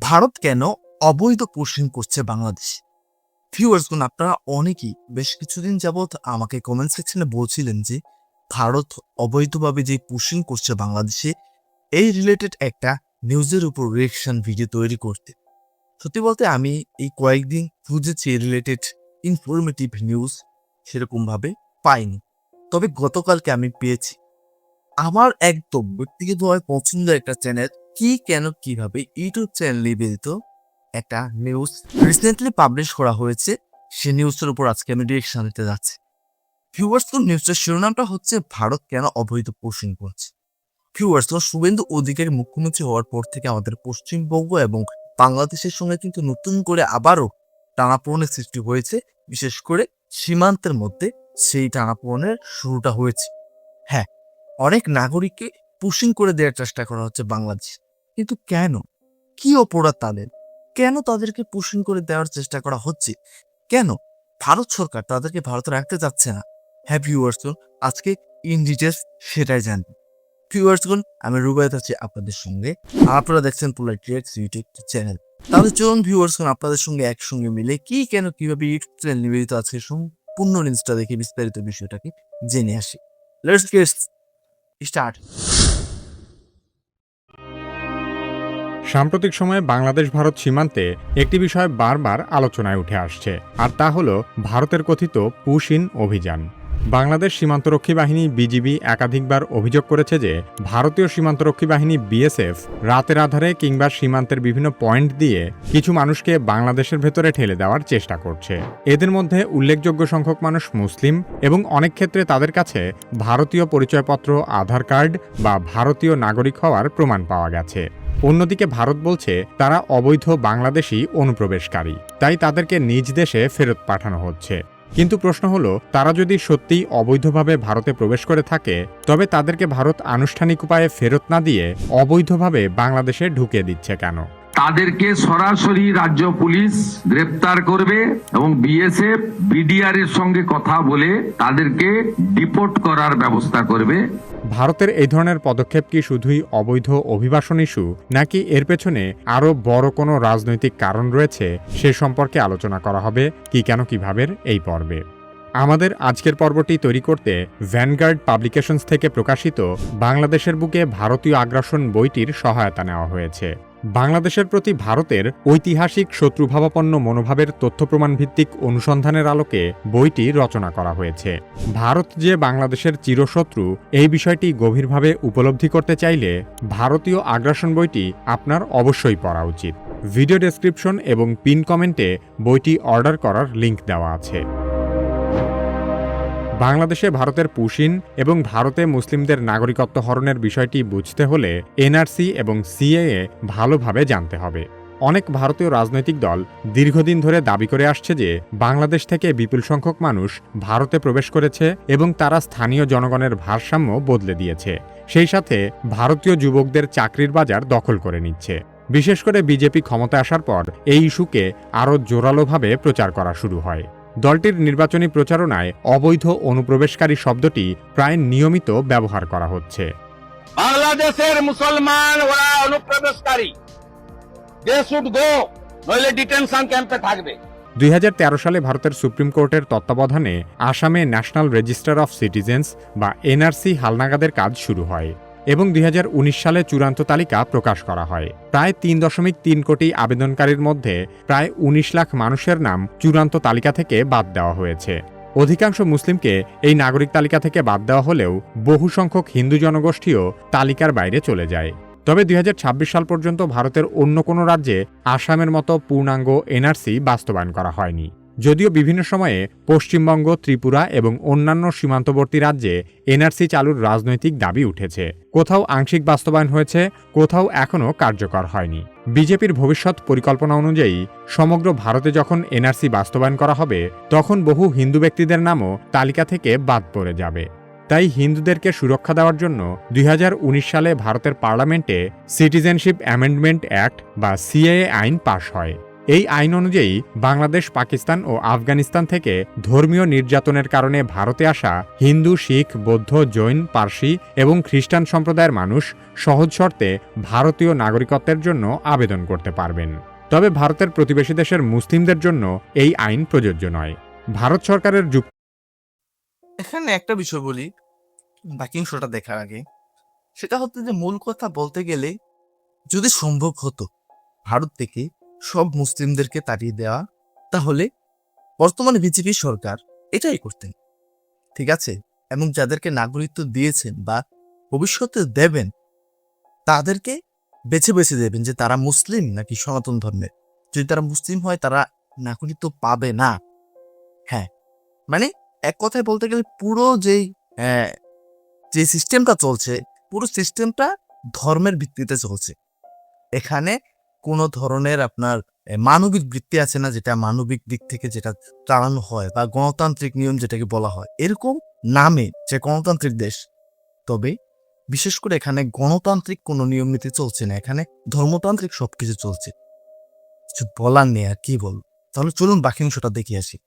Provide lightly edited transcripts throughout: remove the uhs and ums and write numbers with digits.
ভারত কেন অবৈধ পুশিং করছে বাংলাদেশে? ভিউয়ার্সগণ, আপনারা অনেকেই বেশ কিছুদিন যাবৎ আমাকে কমেন্ট সেকশনে বলছিলেন যে ভারত অবৈধভাবে যে পুশিং করছে বাংলাদেশে, এই রিলেটেড একটা নিউজের উপর রিয়েকশন ভিডিও তৈরি করতে। সত্যি বলতে আমি এই কয়েকদিন খুঁজেছি রিলেটেড ইনফরমেটিভ নিউজ, সেরকমভাবে পাইনি। তবে গতকালকে আমি পেয়েছি। আমার একদম ব্যক্তিগতভাবে পছন্দের একটা চ্যানেল কি কেন কিভাবে ইউটিউব চ্যানেল নিবেদিত একটা নিউজ রিসেন্টলি পাবলিশ করা হয়েছে। সে নিউজটার উপর আজকে আমি রিয়েকশন দিতে যাচ্ছি। ভিউয়ার্স, তো নিউজটার শিরোনামটা হচ্ছে ভারত কেন অবৈধ পুশিং করছে। ভিউয়ার্স, তো শুভেন্দু অধিকারী মুখ্যমন্ত্রী হওয়ার পর থেকে আমাদের পশ্চিমবঙ্গ এবং বাংলাদেশের সঙ্গে কিন্তু নতুন করে আবারও টানাপোড়েনের সৃষ্টি হয়েছে। বিশেষ করে সীমান্তের মধ্যে সেই টানাপোড়েনের শুরুটা হয়েছে। হ্যাঁ, অনেক নাগরিককে পুশিং করে দেওয়ার চেষ্টা করা হচ্ছে বাংলাদেশ। কিন্তু কেন? কি অপরাধ তাদের? কেন তাদেরকে পুশিং করে দেওয়ার চেষ্টা করা হচ্ছে? কেন ভারত সরকার তাদেরকে ভারতে রাখতে চাচ্ছে না? হ্যাঁ ভিউয়ার্সগণ, আজকে ইন ডিটেলস সেটাই জানবো। ভিউয়ার্সগণ, আমি রুবায়েত আছি আপনাদের সঙ্গে, আর আপনারা দেখছেন পোলাইট রিঅ্যাক্টস ইউটিউব চ্যানেল। তাহলে চলুন ভিউয়ার্সগণ, আপনাদের সঙ্গে একসঙ্গে মিলে কি কেন কিভাবে ইউটিউব চ্যানেল নিবেদিত আছে সম্পূর্ণ নিউজটা দেখে বিস্তারিত বিষয়টাকে জেনে আসি। Let's get start. সাম্প্রতিক সময়ে বাংলাদেশ ভারত সীমান্তে একটি বিষয় বারবার আলোচনায় উঠে আসছে, আর তা হল ভারতের কথিত পুশ ইন অভিযান। বাংলাদেশ সীমান্তরক্ষী বাহিনী বিজিবি একাধিকবার অভিযোগ করেছে যে ভারতীয় সীমান্তরক্ষী বাহিনী বিএসএফ রাতের আধারে কিংবা সীমান্তের বিভিন্ন পয়েন্ট দিয়ে কিছু মানুষকে বাংলাদেশের ভেতরে ঠেলে দেওয়ার চেষ্টা করছে। এদের মধ্যে উল্লেখযোগ্য সংখ্যক মানুষ মুসলিম এবং অনেক ক্ষেত্রে তাদের কাছে ভারতীয় পরিচয়পত্র, আধার কার্ড বা ভারতীয় নাগরিক হওয়ার প্রমাণ পাওয়া গেছে। অন্যদিকে ভারত বলছে তারা অবৈধ বাংলাদেশি অনুপ্রবেশকারী, তাই তাদেরকে নিজ দেশে ফেরত পাঠানো হচ্ছে। কিন্তু প্রশ্ন হলো, তারা যদি সত্যিই অবৈধভাবে ভারতে প্রবেশ করে থাকে, তবে তাদেরকে ভারত আনুষ্ঠানিক উপায়ে ফেরত না দিয়ে অবৈধভাবে বাংলাদেশে ঢুকিয়ে দিচ্ছে কেন? তাদেরকে সরাসরি রাজ্য পুলিশ গ্রেপ্তার করবে এবং বিএসএফ বিডিআর এর সঙ্গে কথা বলে তাদেরকে ডিপোর্ট করার ব্যবস্থা করবে। ভারতের এই ধরনের পদক্ষেপ কি শুধুই অবৈধ অভিবাসন ইস্যু, নাকি এর পেছনে আরও বড় কোনো রাজনৈতিক কারণ রয়েছে, সে সম্পর্কে আলোচনা করা হবে কি কেন কিভাবে এই পর্বে। আমাদের আজকের পর্বটি তৈরি করতে ভ্যানগার্ড পাবলিকেশনস থেকে প্রকাশিত বাংলাদেশের বুকে ভারতীয় আগ্রাসন বইটির সহায়তা নেওয়া হয়েছে। বাংলাদেশের প্রতি ভারতের ঐতিহাসিক শত্রুভাবাপন্ন মনোভাবের তথ্যপ্রমাণ ভিত্তিক অনুসন্ধানের আলোকে বইটি রচনা করা হয়েছে। ভারত যে বাংলাদেশের চিরশত্রু, এই বিষয়টি গভীরভাবে উপলব্ধি করতে চাইলে ভারতীয় আগ্রাসন বইটি আপনার অবশ্যই পড়া উচিত। ভিডিও ডেসক্রিপশন এবং পিন কমেন্টে বইটি অর্ডার করার লিঙ্ক দেওয়া আছে। বাংলাদেশে ভারতের পুশিন এবং ভারতে মুসলিমদের নাগরিকত্ব হরণের বিষয়টি বুঝতে হলে এনআরসি এবং সিএএ ভালোভাবে জানতে হবে। অনেক ভারতীয় রাজনৈতিক দল দীর্ঘদিন ধরে দাবি করে আসছে যে বাংলাদেশ থেকে বিপুল সংখ্যক মানুষ ভারতে প্রবেশ করেছে এবং তারা স্থানীয় জনগণের ভারসাম্য বদলে দিয়েছে। সেই সাথে ভারতীয় যুবকদের চাকরির বাজার দখল করে নিচ্ছে। বিশেষ করে বিজেপি ক্ষমতায় আসার পর এই ইস্যুকে আরও জোরালোভাবে প্রচার করা শুরু হয়। দলটির নির্বাচনী প্রচারণায় অবৈধ অনুপ্রবেশকারী শব্দটি প্রায় নিয়মিত ব্যবহার করা হচ্ছে। বাংলাদেশের মুসলমান ওরা অনুপ্রবেশকারী, দে শুড গো, নইলে ডিটেনশন ক্যাম্পে থাকবে। 2013 সালে ভারতের সুপ্রিম কোর্টের তত্ত্বাবধানে আসামে ন্যাশনাল রেজিস্টার অফ সিটিজেন্স বা এনআরসি হালনাগাদের কাজ শুরু হয় এবং 2019 সালে চূড়ান্ত তালিকা প্রকাশ করা হয়। প্রায় 3.3 কোটি আবেদনকারীর মধ্যে প্রায় 19 লাখ মানুষের নাম চূড়ান্ত তালিকা থেকে বাদ দেওয়া হয়েছে। অধিকাংশ মুসলিমকে এই নাগরিক তালিকা থেকে বাদ দেওয়া হলেও বহু সংখ্যক হিন্দু জনগোষ্ঠীও তালিকার বাইরে চলে যায়। তবে 2026 সাল পর্যন্ত ভারতের অন্য কোনো রাজ্যে আসামের মতো পূর্ণাঙ্গ এনআরসি বাস্তবায়ন করা হয়নি। যদিও বিভিন্ন সময়ে পশ্চিমবঙ্গ, ত্রিপুরা এবং অন্যান্য সীমান্তবর্তী রাজ্যে এনআরসি চালুর রাজনৈতিক দাবি উঠেছে। কোথাও আংশিক বাস্তবায়ন হয়েছে, কোথাও এখনও কার্যকর হয়নি। বিজেপির ভবিষ্যৎ পরিকল্পনা অনুযায়ী সমগ্র ভারতে যখন এনআরসি বাস্তবায়ন করা হবে, তখন বহু হিন্দু ব্যক্তিদের নামও তালিকা থেকে বাদ পড়ে যাবে। তাই হিন্দুদেরকে সুরক্ষা দেওয়ার জন্য 2019 সালে ভারতের পার্লামেন্টে সিটিজেনশিপ অ্যামেন্ডমেন্ট অ্যাক্ট বা সিএএ আইন পাশ হয়। এই আইন অনুযায়ী বাংলাদেশ, পাকিস্তান ও আফগানিস্তান থেকে ধর্মীয় নির্যাতনের কারণে ভারতে আসা হিন্দু, শিখ, বৌদ্ধ, জৈন, পার্সি এবং খ্রিস্টান সম্প্রদায়ের মানুষ সহজ শর্তে ভারতীয় নাগরিকত্বের জন্য আবেদন করতে পারবেন। তবে ভারতের প্রতিবেশী দেশের মুসলিমদের জন্য এই আইন প্রযোজ্য নয়। ভারত সরকারের এখানে একটা বিষয় বলি বাকি অংশটা দেখার আগে, সেটা হচ্ছে যে মূল কথা বলতে গেলে যদি সম্ভব হতো ভারত থেকে সব মুসলিমদেরকে তাড়িয়ে দেওয়া, তাহলে বর্তমানে বিজেপি সরকার এটাই করতেন, ঠিক আছে? এবং যাদেরকে নাগরিকত্ব দিয়েছেন বা ভবিষ্যতে দেবেন তাদেরকে বেছে বেছে দেবেন যে তারা মুসলিম নাকি সনাতন ধর্মের। যদি তারা মুসলিম হয় তারা নাগরিকত্ব পাবে না। হ্যাঁ, মানে এক কথায় বলতে গেলে পুরো যে সিস্টেমটা চলছে, পুরো সিস্টেমটা ধর্মের ভিত্তিতে চলছে। এখানে কোনো ধরনের আপনার মানবিক বৃত্তি আছে না, যেটা মানবিক দিক থেকে যেটা চালানো হয় বা গণতান্ত্রিক নিয়ম যেটাকে বলা হয় এরকম নামে যে গণতান্ত্রিক দেশ, তবে বিশেষ করে এখানে গণতান্ত্রিক কোনো নিয়ম নীতি চলছে না, এখানে ধর্মতান্ত্রিক সবকিছু চলছে। কিছু বলার নেই, আর কি বল। তাহলে চলুন বাকি অংশটা দেখে আসি।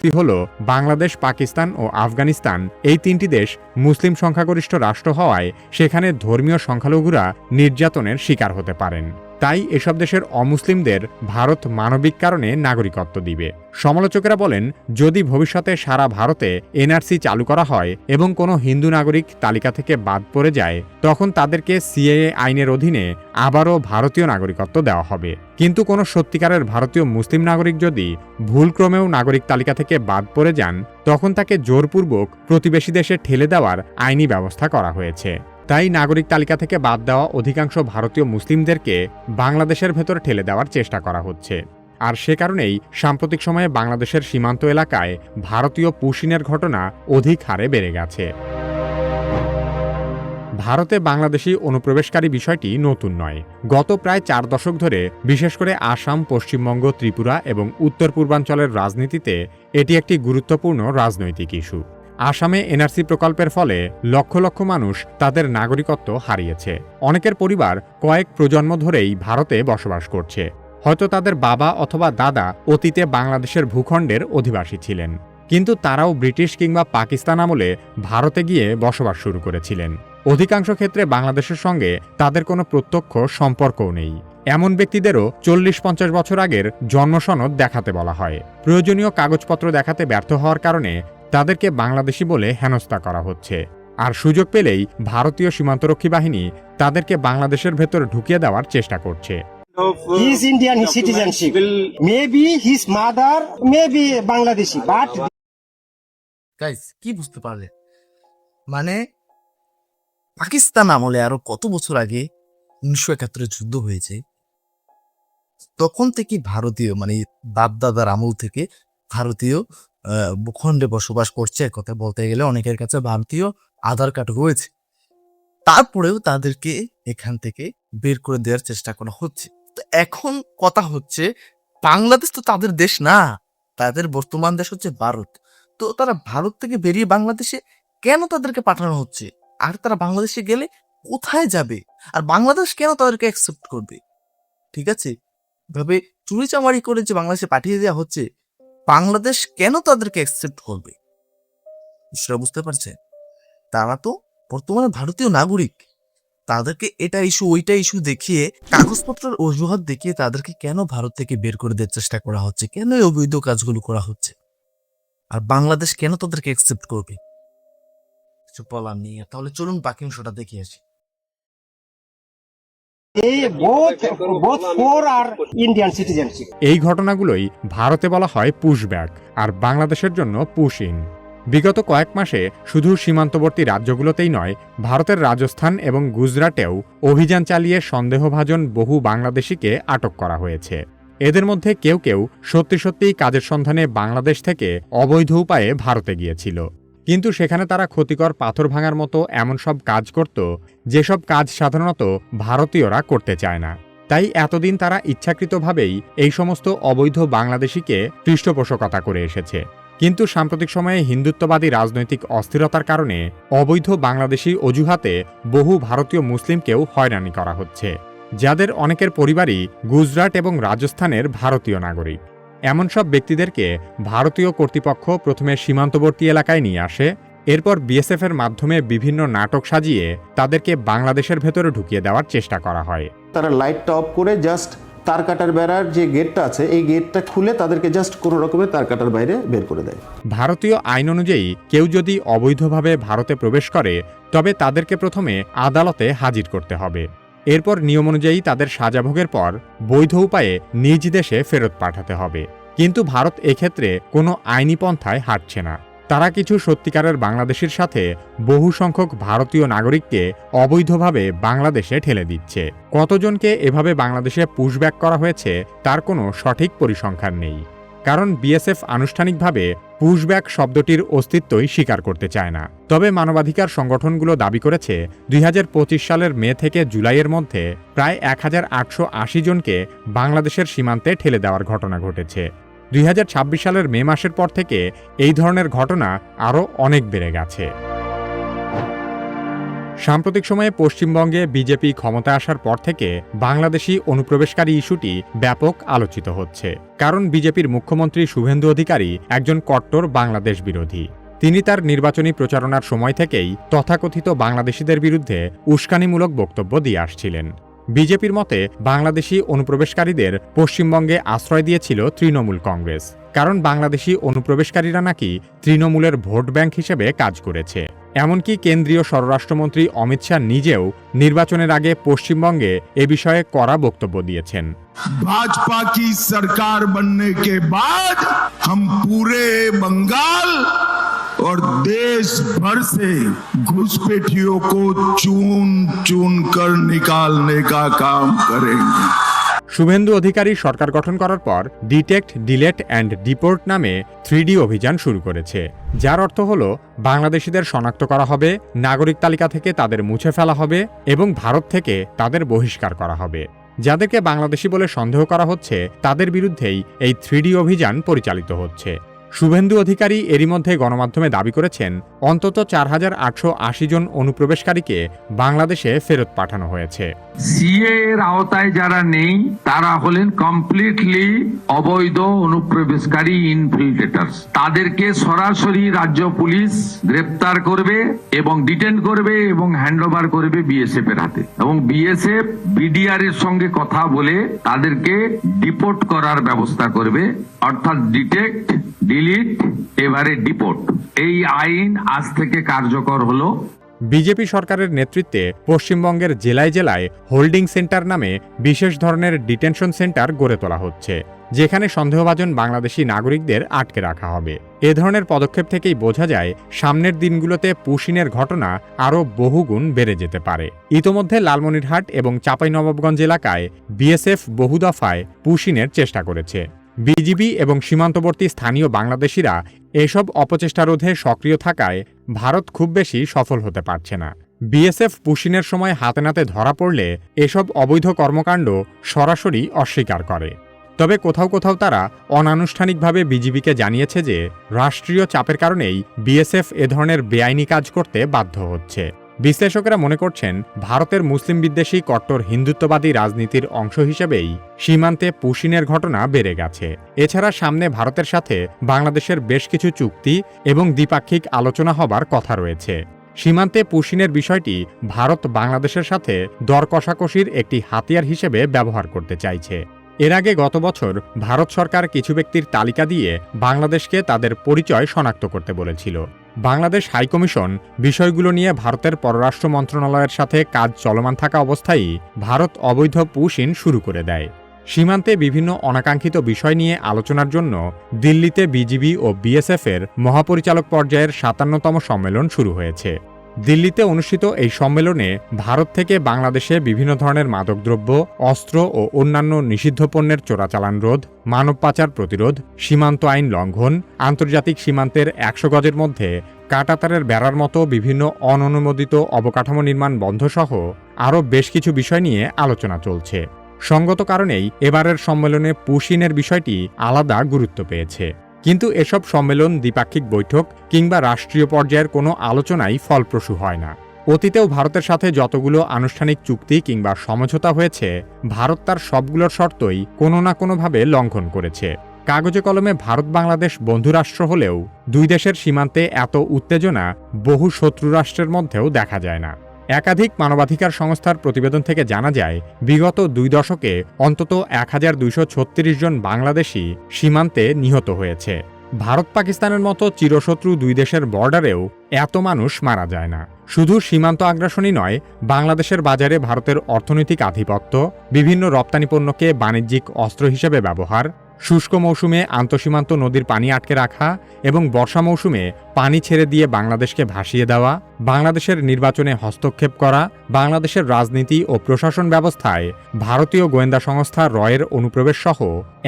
হল বাংলাদেশ, পাকিস্তান ও আফগানিস্তান। এই তিনটি দেশ মুসলিম সংখ্যাগরিষ্ঠ রাষ্ট্র হওয়ায় সেখানে ধর্মীয় সংখ্যালঘুরা নির্যাতনের শিকার হতে পারেন। তাই এসব দেশের অমুসলিমদের ভারত মানবিক কারণে নাগরিকত্ব দিবে। সমালোচকেরা বলেন, যদি ভবিষ্যতে সারা ভারতে এনআরসি চালু করা হয় এবং কোনো হিন্দু নাগরিক তালিকা থেকে বাদ পড়ে যায়, তখন তাদেরকে সিএএ আইনের অধীনে আবারও ভারতীয় নাগরিকত্ব দেওয়া হবে। কিন্তু কোনো সত্যিকারের ভারতীয় মুসলিম নাগরিক যদি ভুলক্রমেও নাগরিক তালিকা থেকে বাদ পড়ে যান, তখন তাকে জোরপূর্বক প্রতিবেশী দেশে ঠেলে দেওয়ার আইনি ব্যবস্থা করা হয়েছে। তাই নাগরিক তালিকা থেকে বাদ দেওয়া অধিকাংশ ভারতীয় মুসলিমদেরকে বাংলাদেশের ভেতর ঠেলে দেওয়ার চেষ্টা করা হচ্ছে। আর সে কারণেই সাম্প্রতিক সময়ে বাংলাদেশের সীমান্ত এলাকায় ভারতীয় পুশিনের ঘটনা অধিক হারে বেড়ে গেছে। ভারতে বাংলাদেশি অনুপ্রবেশকারী বিষয়টি নতুন নয়। গত প্রায় 4 দশক ধরে বিশেষ করে আসাম, পশ্চিমবঙ্গ, ত্রিপুরা এবং উত্তর পূর্বাঞ্চলের রাজনীতিতে এটি একটি গুরুত্বপূর্ণ রাজনৈতিক ইস্যু। আসামে এনআরসি প্রকল্পের ফলে লক্ষ লক্ষ মানুষ তাদের নাগরিকত্ব হারিয়েছে। অনেকের পরিবার কয়েক প্রজন্ম ধরেই ভারতে বসবাস করছে। হয়তো তাদের বাবা অথবা দাদা অতীতে বাংলাদেশের ভূখণ্ডের অধিবাসী ছিলেন, কিন্তু তারাও ব্রিটিশ কিংবা পাকিস্তান আমলে ভারতে গিয়ে বসবাস শুরু করেছিলেন। অধিকাংশ ক্ষেত্রে বাংলাদেশের সঙ্গে তাদের কোনো প্রত্যক্ষ সম্পর্কও নেই। এমন ব্যক্তিদেরও 40-50 বছর আগের জন্মসনদ দেখাতে বলা হয়। প্রয়োজনীয় কাগজপত্র দেখাতে ব্যর্থ হওয়ার কারণে তাদেরকে বাংলাদেশি বলে হেনস্থা করা হচ্ছে। আর সুযোগ পেলেই ভারতীয় সীমান্তরক্ষী বাহিনী তাদেরকে বাংলাদেশের ভেতর ঢুকিয়ে দেওয়ার চেষ্টা করছে। He is Indian citizenship. Maybe his mother may be Bangladeshi, but guys, কি বুঝতে পারলে? মানে পাকিস্তান আমলে আরো কত বছর আগে 1971 যুদ্ধ হয়েছে, তখন থেকে ভারতীয় মানে বাপ-দাদার আমল থেকে ভারতীয় ভূখণ্ডে বসবাস করছে। কথা বলতে গেলে অনেকের কাছে ভারতীয় আধার কার্ড রয়েছে, তারপরেও তাদেরকে এখান থেকে বের করে দেওয়ার চেষ্টা করা হচ্ছে। তো এখন কথা হচ্ছে, বাংলাদেশ তো তাদের দেশ না, তাদের বর্তমান দেশ হচ্ছে ভারত। তো তারা ভারত থেকে বেরিয়ে বাংলাদেশে কেন তাদেরকে পাঠানো হচ্ছে? আর তারা বাংলাদেশে গেলে কোথায় যাবে? আর বাংলাদেশ কেন তাদেরকে অ্যাকসেপ্ট করবে? ঠিক আছে, ভাবে চুরি চামারি করে যে বাংলাদেশে পাঠিয়ে দেওয়া হচ্ছে, বাংলাদেশ কেন তাদেরকে অ্যাকসেপ্ট করবে? সেটা বুঝতে পারছে? তারা তো বর্তমানে ভারতীয় নাগরিক। তাদেরকে এটা ইস্যু ওইটা ইস্যু দেখিয়ে, কাগজপত্রের অজুহাত দেখিয়ে তাদেরকে কেন ভারত থেকে বের করে দেওয়ার চেষ্টা করা হচ্ছে? কেন এই অবৈধ কাজগুলো করা হচ্ছে? আর বাংলাদেশ কেন তাদেরকে অ্যাকসেপ্ট করবে? কিছু বলার নেই। তাহলে চলুন বাকি অংশটা দেখে আসি। they both four are Indian citizenship. এই ঘটনাগুলোই ভারতে বলা হয় পুশব্যাক, আর বাংলাদেশের জন্য পুশ ইন। বিগত কয়েক মাসে শুধু সীমান্তবর্তী রাজ্যগুলোতেই নয়, ভারতের রাজস্থান এবং গুজরাটেও অভিযান চালিয়ে সন্দেহভাজন বহু বাংলাদেশিকে আটক করা হয়েছে। এদের মধ্যে কেউ কেউ সত্যি সত্যিই কাজের সন্ধানে বাংলাদেশ থেকে অবৈধ উপায়ে ভারতে গিয়েছিল, কিন্তু সেখানে তারা ক্ষতিকর পাথর ভাঙার মতো এমন সব কাজ করত যেসব কাজ সাধারণত ভারতীয়রা করতে চায় না। তাই এতদিন তারা ইচ্ছাকৃতভাবেই এই সমস্ত অবৈধ বাংলাদেশিকে পৃষ্ঠপোষকতা করে এসেছে। কিন্তু সাম্প্রতিক সময়ে হিন্দুত্ববাদী রাজনৈতিক অস্থিরতার কারণে অবৈধ বাংলাদেশি অজুহাতে বহু ভারতীয় মুসলিমকেও হয়রানি করা হচ্ছে। যাদের অনেকের পরিবারই গুজরাট এবং রাজস্থানের ভারতীয় নাগরিক। এমন সব ব্যক্তিদেরকে ভারতীয় কর্তৃপক্ষ প্রথমে সীমান্তবর্তী এলাকায় নিয়ে আসে, এরপর বিএসএফের মাধ্যমে বিভিন্ন নাটক সাজিয়ে তাদেরকে বাংলাদেশের ভেতরে ঢুকিয়ে দেওয়ার চেষ্টা করা হয়। তারা লাইটটা অফ করে জাস্ট তার কাটার বেড়ার যে গেটটা আছে এই গেটটা খুলে তাদেরকে জাস্ট কোনো রকমের তার কাটার বাইরে বের করে দেয়। ভারতীয় আইন অনুযায়ী কেউ যদি অবৈধভাবে ভারতে প্রবেশ করে তবে তাদেরকে প্রথমে আদালতে হাজির করতে হবে। এরপর নিয়ম অনুযায়ী তাদের সাজা ভোগের পর বৈধ উপায়ে নিজ দেশে ফেরত পাঠাতে হবে। কিন্তু ভারত এক্ষেত্রে কোনো আইনি পন্থায় হাঁটছে না। তারা কিছু সত্যিকারের বাংলাদেশির সাথে বহু সংখ্যক ভারতীয় নাগরিককে অবৈধভাবে বাংলাদেশে ঠেলে দিচ্ছে। কতজনকে এভাবে বাংলাদেশে পুশব্যাক করা হয়েছে তার কোনো সঠিক পরিসংখ্যান নেই, কারণ বিএসএফ আনুষ্ঠানিকভাবে পুশব্যাক শব্দটির অস্তিত্বই স্বীকার করতে চায় না। তবে মানবাধিকার সংগঠনগুলো দাবি করেছে 2025 সালের মে থেকে জুলাইয়ের মধ্যে প্রায় 1880 জনকে বাংলাদেশের সীমান্তে ঠেলে দেওয়ার ঘটনা ঘটেছে। 2026 সালের মে মাসের পর থেকে এই ধরনের ঘটনা আরও অনেক বেড়ে গেছে। সাম্প্রতিক সময়ে পশ্চিমবঙ্গে বিজেপি ক্ষমতায় আসার পর থেকে বাংলাদেশি অনুপ্রবেশকারী ইস্যুটি ব্যাপক আলোচিত হচ্ছে, কারণ বিজেপির মুখ্যমন্ত্রী শুভেন্দু অধিকারী একজন কট্টর বাংলাদেশ বিরোধী। তিনি তার নির্বাচনী প্রচারণার সময় থেকেই তথাকথিত বাংলাদেশিদের বিরুদ্ধে উস্কানিমূলক বক্তব্য দিয়ে আসছিলেন। বিজেপির মতে বাংলাদেশি অনুপ্রবেশকারীদের পশ্চিমবঙ্গে আশ্রয় দিয়েছিল তৃণমূল কংগ্রেস, কারণ বাংলাদেশি অনুপ্রবেশকারীরা নাকি তৃণমূলের ভোট ব্যাংক হিসেবে কাজ করেছে। এমনকি কেন্দ্রীয় স্বরাষ্ট্রমন্ত্রী অমিত শাহ নিজেও নির্বাচনের আগে পশ্চিমবঙ্গে এ বিষয়ে কড়া বক্তব্য দিয়েছেন। भाजपा की सरकार बनने के बाद हम पूरे बंगाल और देश भर से घुसपैठियों को चुन चुन कर निकालने का काम करेंगे। শুভেন্দু অধিকারী সরকার গঠন করার পর ডিটেক্ট, ডিলেট অ্যান্ড ডিপোর্ট নামে 3D অভিযান শুরু করেছে, যার অর্থ হল বাংলাদেশিদের শনাক্ত করা হবে, নাগরিক তালিকা থেকে তাদের মুছে ফেলা হবে এবং ভারত থেকে তাদের বহিষ্কার করা হবে। যাদেরকে বাংলাদেশি বলে সন্দেহ করা হচ্ছে তাদের বিরুদ্ধেই এই 3D অভিযান পরিচালিত হচ্ছে। শুভেন্দু অধিকারী এরই মধ্যে গণমাধ্যমে দাবি করেছেন অন্তত 4880 জন অনুপ্রবেশকারীকে বাংলাদেশে ফেরত পাঠানো হয়েছে। সিএ এর আওতায় যারা নেই তারা হলেন কমপ্লিটলি অবৈধ অনুপ্রবেশকারী ইনফিল্ট্রেটার্স। তাদেরকে সরাসরি রাজ্য পুলিশ গ্রেপ্তার করবে এবং ডিটেন করবে এবং হ্যান্ডওভার করবে বিএসএফ এর হাতে, এবং বিএসএফ বিডিআর এর সঙ্গে কথা বলে তাদেরকে ডিপোর্ট করার ব্যবস্থা করবে, অর্থাৎ ডিটেক্ট, ডিলিট, এবারে ডিপোর্ট। এই আইন আজ থেকে কার্যকর হলো। বিজেপি সরকারের নেতৃত্বে পশ্চিমবঙ্গের জেলায় জেলায় হোল্ডিং সেন্টার নামে বিশেষ ধরনের ডিটেনশন সেন্টার গড়ে তোলা হচ্ছে, যেখানে সন্দেহভাজন বাংলাদেশি নাগরিকদের আটকে রাখা হবে। এ ধরনের পদক্ষেপ থেকেই বোঝা যায় সামনের দিনগুলোতে পুশিনের ঘটনা আরও বহুগুণ বেড়ে যেতে পারে। ইতোমধ্যে লালমনিরহাট এবং চাঁপাইনবাবগঞ্জ এলাকায় বিএসএফ বহু দফায় পুশিনের চেষ্টা করেছে। বিজিবি এবং সীমান্তবর্তী স্থানীয় বাংলাদেশিরা এসব অপচেষ্টা রোধে সক্রিয় থাকায় ভারত খুব বেশি সফল হতে পারছে না। বিএসএফ পুশিনের সময় হাতে নাতে ধরা পড়লে এসব অবৈধ কর্মকাণ্ড সরাসরি অস্বীকার করে। তবে কোথাও কোথাও তারা অনানুষ্ঠানিকভাবে বিজিবিকে জানিয়েছে যে রাষ্ট্রীয় চাপের কারণেই বিএসএফ এ ধরনের বেআইনি কাজ করতে বাধ্য হচ্ছে। বিশ্লেষকেরা মনে করছেন ভারতের মুসলিম বিদ্বেষী কট্টর হিন্দুত্ববাদী রাজনীতির অংশ হিসেবেই সীমান্তে পুশিনের ঘটনা বেড়ে গেছে। এছাড়া সামনে ভারতের সাথে বাংলাদেশের বেশ কিছু চুক্তি এবং দ্বিপাক্ষিক আলোচনা হবার কথা রয়েছে। সীমান্তে পুশিনের বিষয়টি ভারত বাংলাদেশের সাথে দর কষাকষির একটি হাতিয়ার হিসেবে ব্যবহার করতে চাইছে। এর আগে গত বছর ভারত সরকার কিছু ব্যক্তির তালিকা দিয়ে বাংলাদেশকে তাদের পরিচয় শনাক্ত করতে বলেছিল। বাংলাদেশ হাইকমিশন বিষয়গুলো নিয়ে ভারতের পররাষ্ট্র মন্ত্রণালয়ের সাথে কাজ চলমান থাকা অবস্থায় ভারত অবৈধ পুশিন শুরু করে দেয়। সীমান্তে বিভিন্ন অনাকাঙ্ক্ষিত বিষয় নিয়ে আলোচনার জন্য দিল্লিতে বিজিবি ও বিএসএফের মহাপরিচালক পর্যায়ের 57তম সম্মেলন শুরু হয়েছে। দিল্লিতে অনুষ্ঠিত এই সম্মেলনে ভারত থেকে বাংলাদেশে বিভিন্ন ধরনের মাদকদ্রব্য, অস্ত্র ও অন্যান্য নিষিদ্ধ পণ্যের চোরাচালান রোধ, মানব পাচার প্রতিরোধ, সীমান্ত আইন লঙ্ঘন, আন্তর্জাতিক সীমান্তের 100 গজের মধ্যে কাঁটাতারের বেড়ার মতো বিভিন্ন অননুমোদিত অবকাঠামো নির্মাণ বন্ধসহ আরও বেশ কিছু বিষয় নিয়ে আলোচনা চলছে। সঙ্গত কারণেই এবারের সম্মেলনে পুশিনের বিষয়টি আলাদা গুরুত্ব পেয়েছে। কিন্তু এসব সম্মেলন, দ্বিপাক্ষিক বৈঠক কিংবা রাষ্ট্রীয় পর্যায়ের কোনো আলোচনাই ফলপ্রসূ হয় না। অতীতেও ভারতের সাথে যতগুলো আনুষ্ঠানিক চুক্তি কিংবা সমঝোতা হয়েছে, ভারত তার সবগুলোর শর্তই কোনো না কোনোভাবে লঙ্ঘন করেছে। কাগজে কলমে ভারত বাংলাদেশ বন্ধুরাষ্ট্র হলেও দুই দেশের সীমান্তে এত উত্তেজনা বহু শত্রু রাষ্ট্রের মধ্যেও দেখা যায় না। একাধিক মানবাধিকার সংস্থার প্রতিবেদন থেকে জানা যায়, বিগত 2 দশকে অন্তত 1236 জন বাংলাদেশি সীমান্তে নিহত হয়েছে। ভারত পাকিস্তানের মতো চিরশত্রু দুই দেশের বর্ডারেও এত মানুষ মারা যায় না। শুধু সীমান্ত আগ্রাসনই নয়, বাংলাদেশের বাজারে ভারতের অর্থনৈতিক আধিপত্য, বিভিন্ন রপ্তানি পণ্যকে বাণিজ্যিক অস্ত্র হিসেবে ব্যবহার, শুষ্ক মৌসুমে আন্তঃসীমান্ত নদীর পানি আটকে রাখা এবং বর্ষা মৌসুমে পানি ছেড়ে দিয়ে বাংলাদেশকে ভাসিয়ে দেওয়া, বাংলাদেশের নির্বাচনে হস্তক্ষেপ করা, বাংলাদেশের রাজনীতি ও প্রশাসন ব্যবস্থায় ভারতীয় গোয়েন্দা সংস্থা রয়ের অনুপ্রবেশ সহ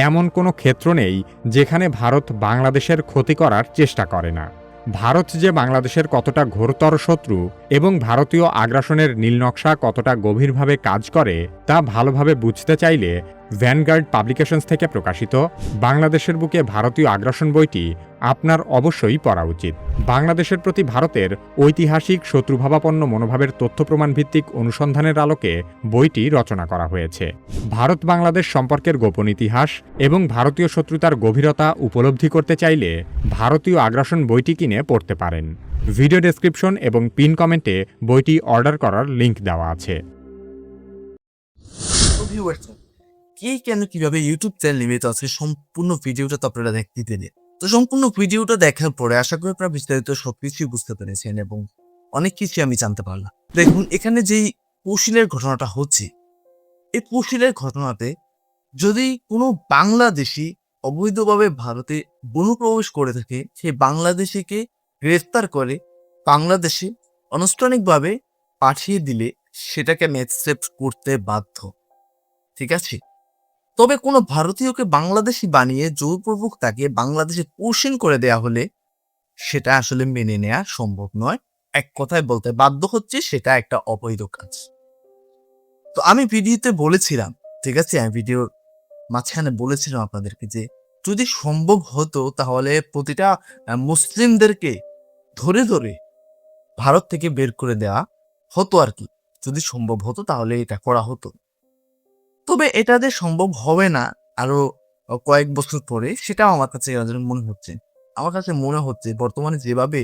এমন কোনো ক্ষেত্র নেই যেখানে ভারত বাংলাদেশের ক্ষতি করার চেষ্টা করে না। ভারত যে বাংলাদেশের কতটা ঘোরতর শত্রু এবং ভারতীয় আগ্রাসনের নীলনকশা কতটা গভীরভাবে কাজ করে তা ভালোভাবে বুঝতে চাইলে ভ্যানগার্ড পাবলিকেশনস থেকে প্রকাশিত বাংলাদেশের বুকে ভারতীয় আগ্রাসন বইটি আপনার অবশ্যই পড়া উচিত। বাংলাদেশের প্রতি ভারতের ঐতিহাসিক শত্রুভাবাপন্ন মনোভাবের তথ্য প্রমাণ ভিত্তিক অনুসন্ধানের আলোকে বইটি রচনা করা হয়েছে। ভারত বাংলাদেশ সম্পর্কের গোপন ইতিহাস এবং ভারতীয় শত্রুতার গভীরতা উপলব্ধি করতে চাইলে ভারতীয় আগ্রাসন বইটি কিনে পড়তে পারেন। ভিডিও ডেসক্রিপশন এবং পিন কমেন্টে বইটি অর্ডার করার লিংক দেওয়া আছে। কে কেন কিভাবে ইউটিউব চ্যানেল নির্মিত আছে সম্পূর্ণ ভিডিওটা তো আপনারা দেখতে দিলেন। তো সম্পূর্ণ ভিডিওটা দেখার পরে আশা করি আপনারা বিস্তারিত সবকিছুই বুঝতে পেরেছেন এবং অনেক কিছু আমি জানতে পারলাম। দেখুন, এখানে যেই পশিলের ঘটনাটা হচ্ছে, এই পশিলের ঘটনাতে যদি কোনো বাংলাদেশি অবৈধভাবে ভারতে অনুপ্রবেশ করে থাকে, সেই বাংলাদেশিকে গ্রেফতার করে বাংলাদেশে আনুষ্ঠানিকভাবে পাঠিয়ে দিলে সেটাকে আমি অ্যাকসেপ্ট করতে বাধ্য। ঠিক আছে? তবে কোনো ভারতীয়কে বাংলাদেশি বানিয়ে জোরপূর্বক তাকে বাংলাদেশে পোষণ করে দেয়া হলে সেটা আসলে মেনে নেওয়া সম্ভব নয়। এক কথায় বলতে বাধ্য হচ্ছে সেটা একটা অবৈধ কাজ। তো আমি ভিডিওতে বলেছিলাম, ঠিক আছে, আমি ভিডিওর মাঝখানে বলেছিলাম আপনাদেরকে যে যদি সম্ভব হতো তাহলে প্রতিটা মুসলিমদেরকে ধরে ধরে ভারত থেকে বের করে দেওয়া হতো আর কি। যদি সম্ভব হতো তাহলে এটা করা হতো। তবে এটা যে সম্ভব হবে না আরো কয়েক বছর পরে, সেটাও আমার কাছে মনে হচ্ছে। আমার কাছে মনে হচ্ছে বর্তমানে যেভাবে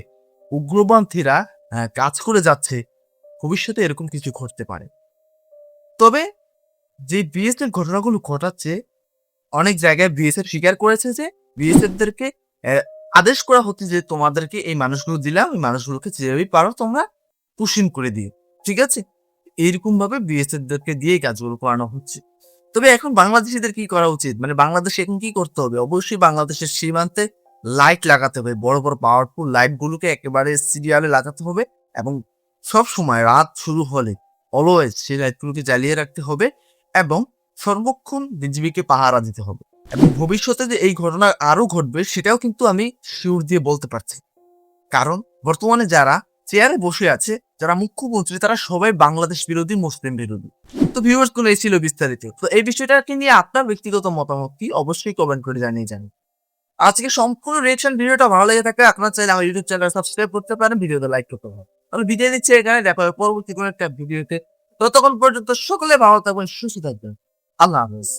উগ্রপন্থীরা কাজ করে যাচ্ছে, ভবিষ্যতে এরকম কিছু ঘটতে পারে। তবে যে বিএসএফ ঘটনাগুলো ঘটাচ্ছে, অনেক জায়গায় বিএসএফ স্বীকার করেছে যে বিএসএফদেরকে আদেশ করা হচ্ছে যে তোমাদেরকে এই মানুষগুলো দিলাম, এই মানুষগুলোকে যেভাবেই পারো তোমরা পুশিং করে দিও। ঠিক আছে? এইরকম ভাবে বিএসএফদেরকে দিয়ে কাজগুলো করানো হচ্ছে। তবে এখন বাংলাদেশিদের কি করা উচিত, মানে বাংলাদেশ এখন কি করতে হবে? অবশ্যই বাংলাদেশের সীমান্তে লাইট লাগাতে হবে, বড় বড় পাওয়ারফুল লাইট গুলোকে একেবারে সিরিয়ালে লাগাতে হবে এবং সব সময় রাত শুরু হলে অলওয়েজ সেই লাইটগুলোকে জ্বালিয়ে রাখতে হবে এবং সর্বক্ষণ বিজিবিকে পাহারা দিতে হবে। এবং ভবিষ্যতে যে এই ঘটনা আরো ঘটবে সেটাও কিন্তু আমি শিওর দিয়ে বলতে পারছি, কারণ বর্তমানে যারা চেয়ারে বসে আছে, যারা মুখ্যমন্ত্রী, তারা সবাই বাংলাদেশ বিরোধী, মুসলিম বিরোধী। তো ভিউয়ার্স গুলো এই ছিল বিস্তারিত। তো এই বিষয়টাকে নিয়ে আপনার ব্যক্তিগত মতামত কি, অবশ্যই কমেন্ট করে জানিয়ে যান। আজকে সম্পূর্ণ রিয়েকশন ভিডিওটা ভালো লেগে থাকলে আপনারা চাইলে আমার ইউটিউব চ্যানেল সাবস্ক্রাইব করতে পারেন, ভিডিওতে লাইক করতে পারেন। আমি বিদায় নিচ্ছি এখানে, দেখা হবে পরবর্তী কোনো একটা ভিডিওতে। ততক্ষণ পর্যন্ত সকলে ভালো থাকবেন, সুস্থ থাকবেন। আল্লাহ হাফেজ।